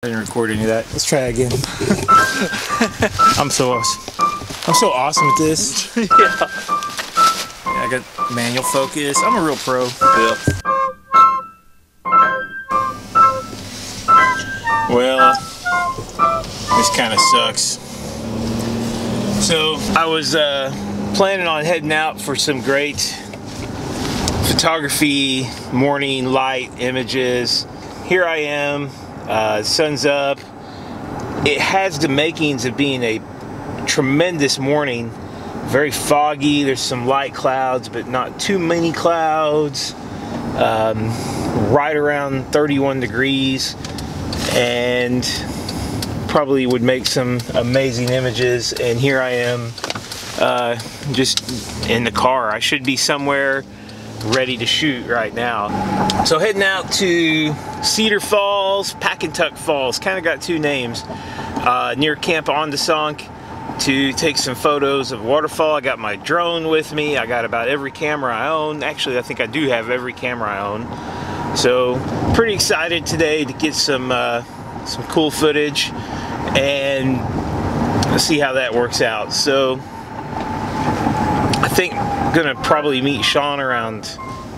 I didn't record any of that. Let's try again. I'm so awesome at this. Yeah. I got manual focus. I'm a real pro. Yeah. Well, this kind of sucks. So I was planning on heading out for some great photography, morning light images. Here I am. Sun's up. It has the makings of being a tremendous morning. Very foggy. There's some light clouds, but not too many clouds. Right around 31 degrees, and probably would make some amazing images. And here I am, just in the car. I should be somewhere ready to shoot right now. So heading out to Cedar Falls, Packentuck Falls, kind of got two names, near Camp On the Sunk, to take some photos of waterfall. I got my drone with me. I got about every camera I own. Actually, I think I do have every camera I own. So pretty excited today to get some cool footage, and let's see how that works out. So I think I'm gonna probably meet Shawn around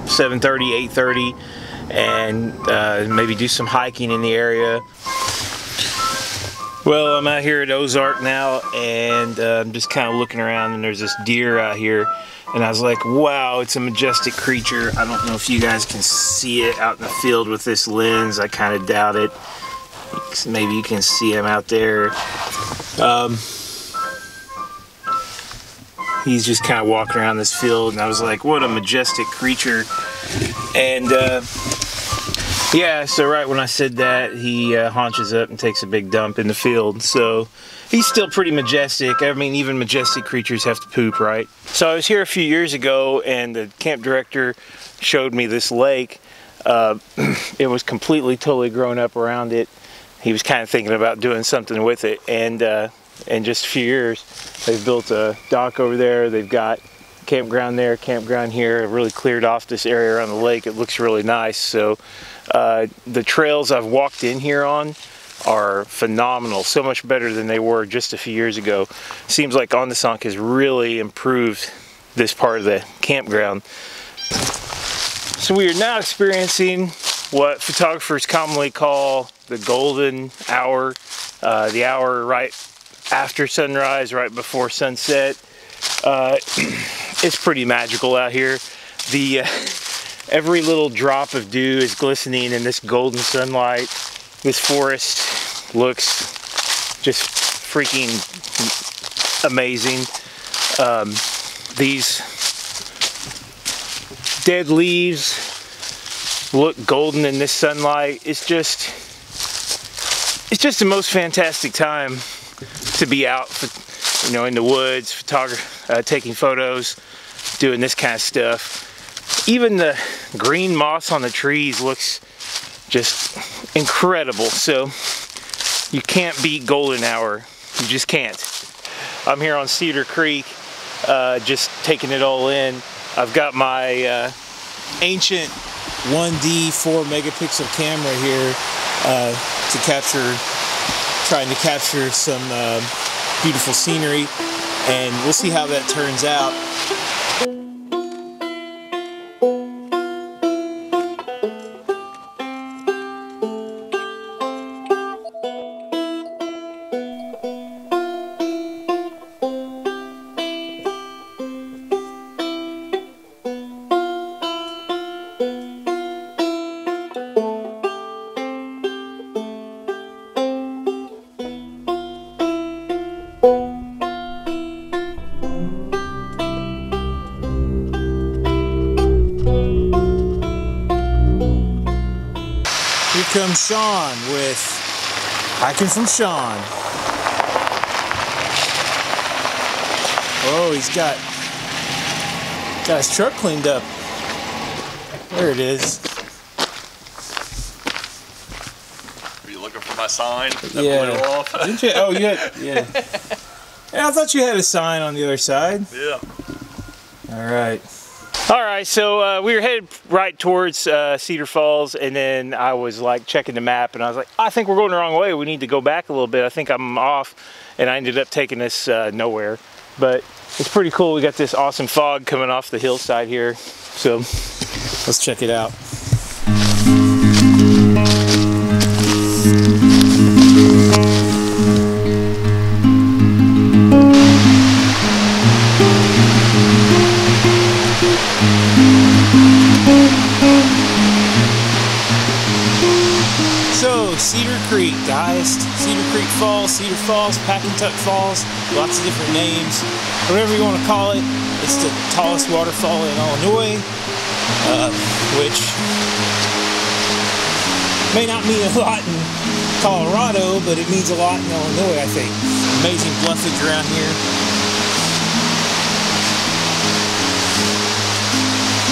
7:30, 8:30, and maybe do some hiking in the area. Well, I'm out here at Ozark now, and I'm just kind of looking around, and there's this deer out here, and I was like, wow, it's a majestic creature. I don't know if you guys can see it out in the field with this lens. I kind of doubt it. Maybe you can see him out there. He's just kind of walking around this field, and I was like, what a majestic creature. And yeah, so right when I said that, he haunches up and takes a big dump in the field. So he's still pretty majestic. I mean, even majestic creatures have to poop, right? So I was here a few years ago, and the camp director showed me this lake. It was completely, totally grown up around it. He was kind of thinking about doing something with it, and in just a few years, they've built a dock over there. They've got campground there, campground here. Really cleared off this area around the lake. It looks really nice. So the trails I've walked in here on are phenomenal. So much better than they were just a few years ago. Seems like On the Sunk has really improved this part of the campground. So we are now experiencing what photographers commonly call the golden hour, the hour right after sunrise, right before sunset. It's pretty magical out here. Every little drop of dew is glistening in this golden sunlight. This forest looks just freaking amazing. These dead leaves look golden in this sunlight. It's just the most fantastic time to be out, you know, in the woods, taking photos, doing this kind of stuff. Even the green moss on the trees looks just incredible. So you can't beat golden hour. You just can't. I'm here on Cedar Creek, just taking it all in. I've got my ancient 1D 4 megapixel camera here trying to capture some beautiful scenery, and we'll see how that turns out. Here comes Shawn with Hiking from Shawn. Oh, he's got his truck cleaned up. There it is. Were you looking for my sign? That Yeah. blew off? Didn't you? Oh, yeah. Yeah, I thought you had a sign on the other side. Yeah. All right. All right, so we were headed right towards Cedar Falls, and then I was like checking the map, and I was like, I think we're going the wrong way. We need to go back a little bit. I think I'm off, and I ended up taking us nowhere. But it's pretty cool. We got this awesome fog coming off the hillside here, so let's check it out. So, Cedar Creek, the highest, Cedar Creek Falls, Cedar Falls, Packentuck Falls, lots of different names, whatever you want to call it. It's the tallest waterfall in Illinois, which may not mean a lot in Colorado, but it means a lot in Illinois, I think. Amazing bluffage around here.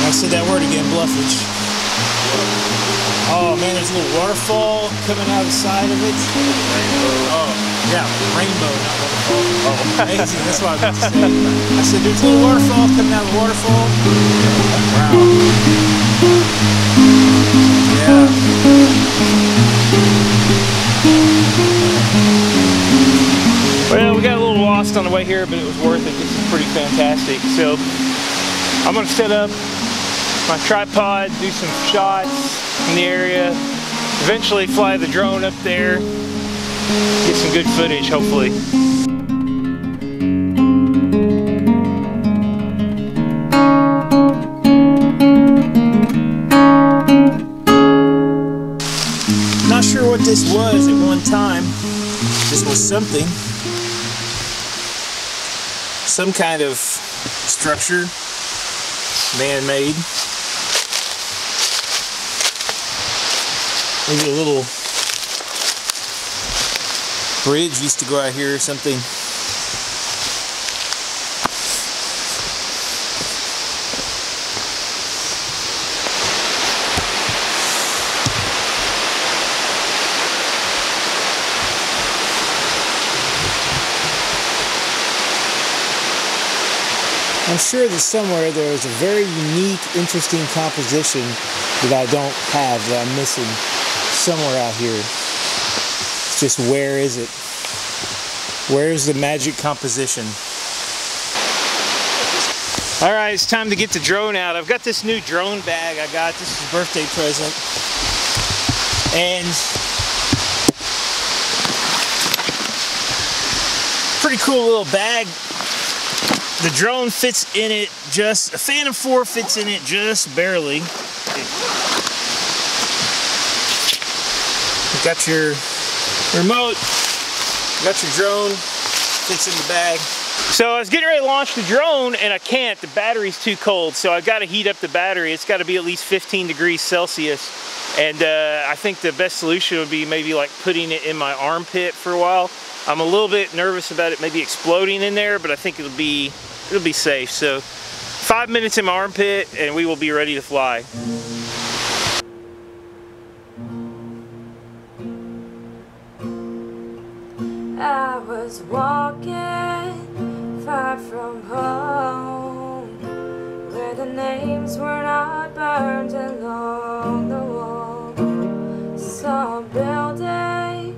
I said that word again, bluffage. Oh man, there's a little waterfall coming out of the side of it. Rainbow. Oh, yeah, rainbow, not waterfall. Oh, amazing, that's what I was about to say. I said there's a little waterfall coming out of the waterfall. Wow. Yeah. Well, we got a little lost on the way here, but it was worth it. This is pretty fantastic. So, I'm going to set up my tripod, do some shots in the area, eventually fly the drone up there, get some good footage hopefully. Not sure what this was at one time. This was something. Some kind of structure, man-made. Maybe a little bridge used to go out here or something. I'm sure that somewhere there is a very unique, interesting composition that I don't have, that I'm missing. Somewhere out here. It's just, where is it? Where's the magic composition? Alright, it's time to get the drone out. I've got this new drone bag I got. This is a birthday present. And pretty cool little bag. The drone fits in it just, a Phantom 4 fits in it just barely. You got your remote, you got your drone, fits in the bag. So I was getting ready to launch the drone and I can't, the battery's too cold, so I've got to heat up the battery. It's got to be at least 15 degrees Celsius. And I think the best solution would be maybe like putting it in my armpit for a while. I'm a little bit nervous about it maybe exploding in there, but I think it'll be safe. So 5 minutes in my armpit and we will be ready to fly. I was walking far from home, where the names were not burned along the wall. Saw a building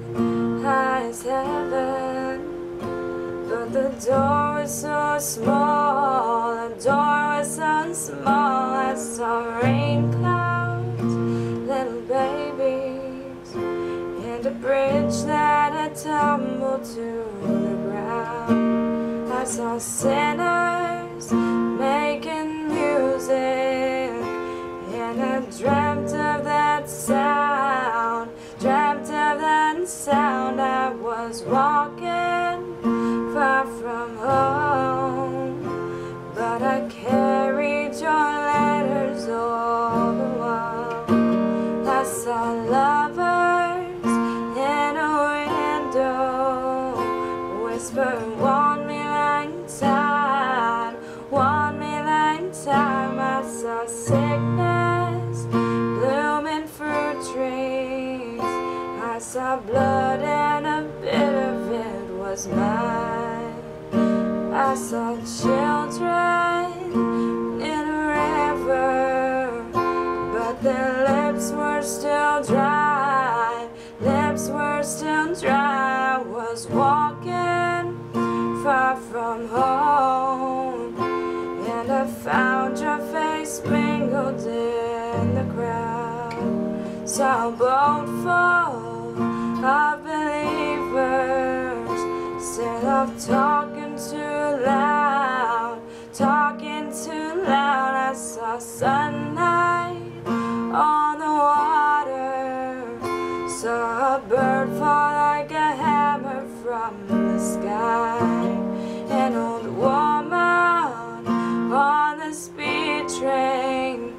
high as heaven, but the door was so small, the door was so small. I saw rain clouds, little babies, and a bridge that had tumbled to the ground. I saw sinners making music, and I dreamt of that sound, dreamt of that sound. I was walking far from home, but I carried your letters all the while. I saw lovers in a window, whisper, want me like time, want me like time. I saw sickness blooming fruit trees, I saw blood and a bit of it was mine. I saw children in a dry, lips were still dry. I was walking far from home, and I found your face mingled in the crowd. Saw a boat full of believers, instead of talking too loud, talking too loud. I saw sunlight on the water, saw a bird fall like a hammer from the sky. An old woman on the speed train,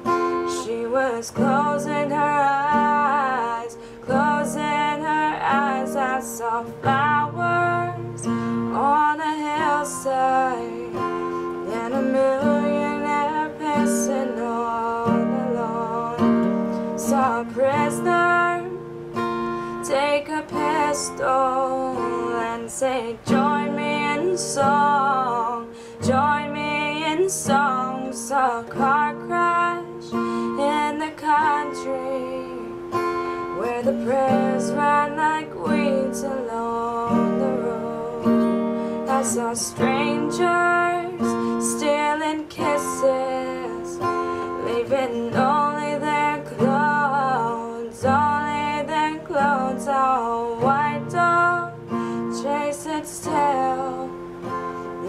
she was closing her eyes, closing her eyes. I saw flowers on a hillside, and a millionaire pacing all alone. Saw a prisoner take a pistol and say, join me in song, join me in song. Saw a car crash in the country, where the prayers run like weeds along the road. I saw strangers stealing kisses, leaving only their clothes, only their clothes. A white dog chased its tail,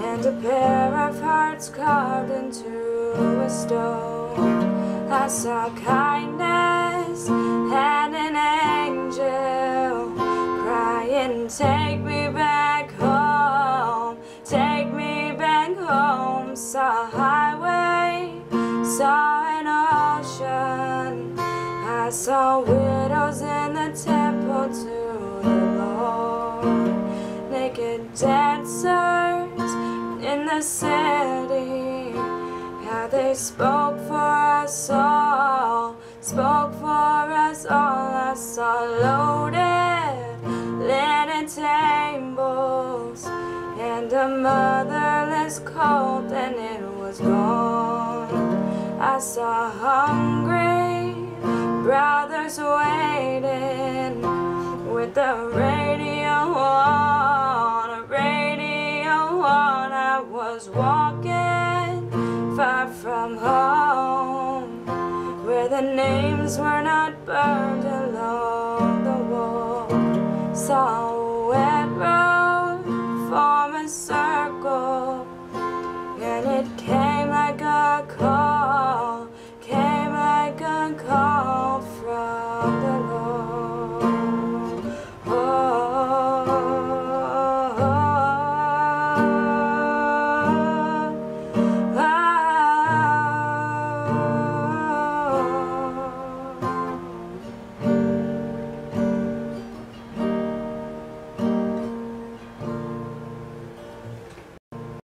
and a pair of hearts carved into a stone. I saw kindness and an angel crying, take me back home, take me back home. Saw a highway, saw an ocean, I saw widows in the temple to the Lord, naked dancers in the city. How they spoke for us all, spoke for us all. I saw loaded linen tables, and a motherless colt, and it was gone. I saw hungry brothers waiting with the radio on, a radio on. I was walking far from home, where the names were not burned along the wall. Saw